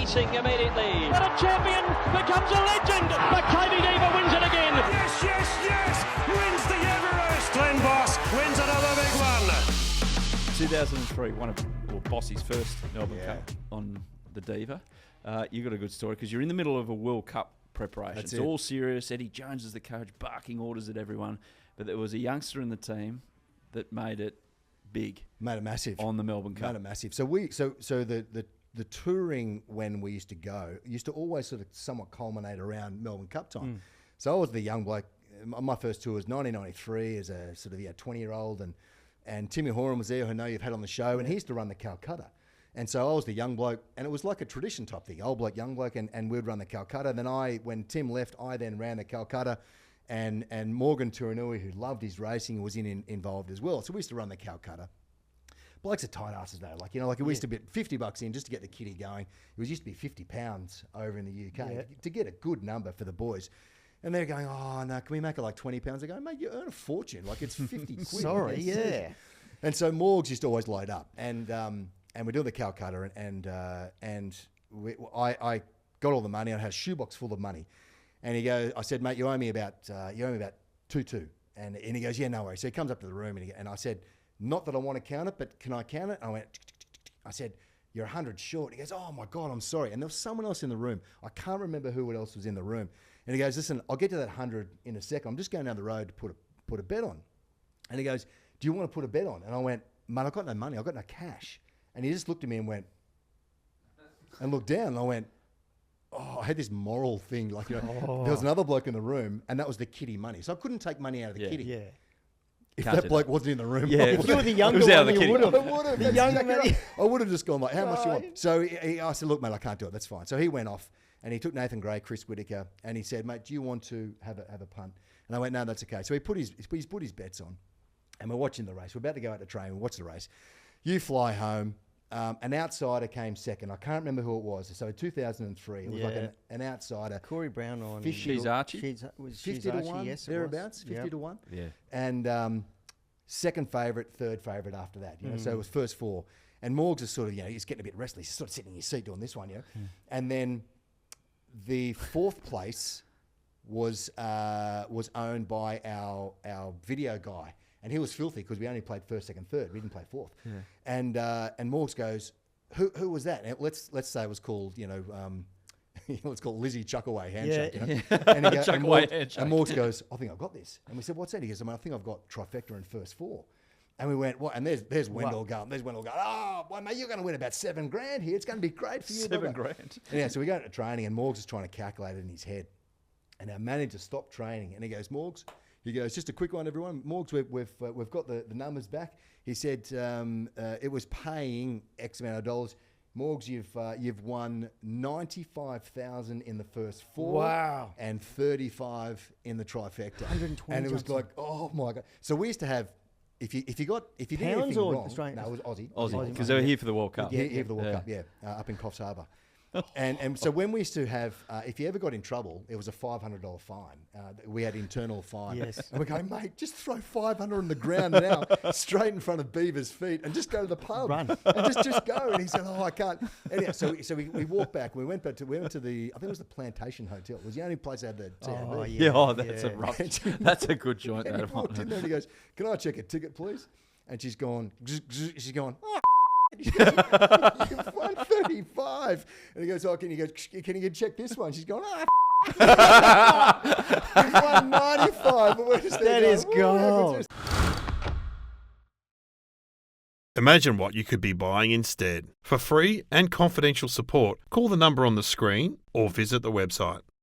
racing immediately. But a champion becomes a legend. Maccabi Diva wins it again. Yes, yes, yes! Wins the Everest. Glen Boss wins another big one. 2003, Bossy's first Melbourne Cup on the Diva. You got a good story because you're in the middle of a World Cup preparation. It's all serious. Eddie Jones is the coach, barking orders at everyone. But there was a youngster in the team that made it big. Made it massive. On the Melbourne Cup. Made it massive. So the touring when we used to go used to always sort of somewhat culminate around Melbourne Cup time. So I was the young bloke. My first tour was 1993 as a sort of 20-year-old, and Timmy Horan was there, who I know you've had on the show, and he used to run the Calcutta. And so I was the young bloke, and it was like a tradition type thing, old bloke, young bloke, and we'd run the Calcutta. Then when Tim left, I then ran the Calcutta, and Morgan Turinui, who loved his racing, was involved as well. So we used to run the Calcutta. Blokes are tight asses though, we used to be $50 in just to get the kitty going. It used to be £50 over in the UK to get a good number for the boys. And they're going, oh no, can we make it like £20? I go, mate, you earn a fortune. Like it's 50 quid. Sorry, yeah. And so Morgs used to always load up, and we're doing the Calcutta, and I got all the money. I had a shoebox full of money, and he goes, I said, mate, you owe me about 2.2, and he goes, yeah, no worries. So he comes up to the room, and I said, not that I want to count it, but can I count it? And I said, you're 100 short. He goes, oh my God, I'm sorry. And there was someone else in the room. I can't remember who else was in the room. And he goes, listen, I'll get to that 100 in a second. I'm just going down the road to put a bet on. And he goes, do you want to put a bet on? And I went, mate, I've got no money. I've got no cash. And he just looked at me and went, and looked down. And I went, oh, I had this moral thing. There was another bloke in the room, and that was the kitty money. So I couldn't take money out of the kitty. Yeah. If that bloke wasn't in the room, if you were the younger one, you would have. The younger man. I would have just gone like, how much do you want? So I said, look, mate, I can't do it. That's fine. So he went off, and he took Nathan Gray, Chris Whitaker, and he said, mate, do you want to have a punt? And I went, no, that's okay. So he put his bets on, and we're watching the race. We're about to go out to train. We watch the race. You fly home. An outsider came second. I can't remember who it was. So in 2003, it was like an outsider. Corey Brown on. She's Archie. 50 to 1, yes, thereabouts. 50 to 1. Yeah. And second favourite, third favourite after that. So it was first four. And Morgs is sort of, he's getting a bit restless. He's sort of sitting in his seat doing this one, And then the fourth place was owned by our video guy. And he was filthy because we only played first, second, third. We didn't play fourth. Yeah. And Morgs goes, who was that? And let's say it was called, it's called Lizzie Chuckaway handshake. And he goes, and Morgs goes, I think I've got this. And we said, what's that? He goes, I think I've got trifecta in first four. And we went, what? And there's Wendell going. There's Wendell going, oh, boy, mate, you're going to win about $7,000 here. It's going to be great for you. $7,000. And so we go to training, and Morgs is trying to calculate it in his head. And our manager stopped training, and he goes, Morgs, he goes, just a quick one, everyone. Morgs, we've got the numbers back. He said it was paying X amount of dollars. Morgs, you've won 95,000 in the first four. Wow. And 35 in the trifecta. 120. And it was like, oh my God. So we used to have, if you did anything wrong, Australian? no, it was Aussie. Aussie, because they were here for the World Cup. Here for the World Cup, up in Coffs Harbour. And so when we used to have, if you ever got in trouble, it was a $500 fine. We had internal fine. Yes. And we're going, mate, just throw 500 on the ground now, straight in front of Beaver's feet, and just go to the pub. Run. And just go. And he said, oh, I can't. Anyhow, so we walked back. We went to the, I think it was the Plantation Hotel. It was the only place that had the TAB. That's a good joint. And he walked in there and he goes, can I check a ticket, please? And she's going, oh, you've won 35. And he goes, oh, can you check this one? She's going, you've won 95. But we're just that is gold. Imagine what you could be buying instead. For free and confidential support, call the number on the screen or visit the website.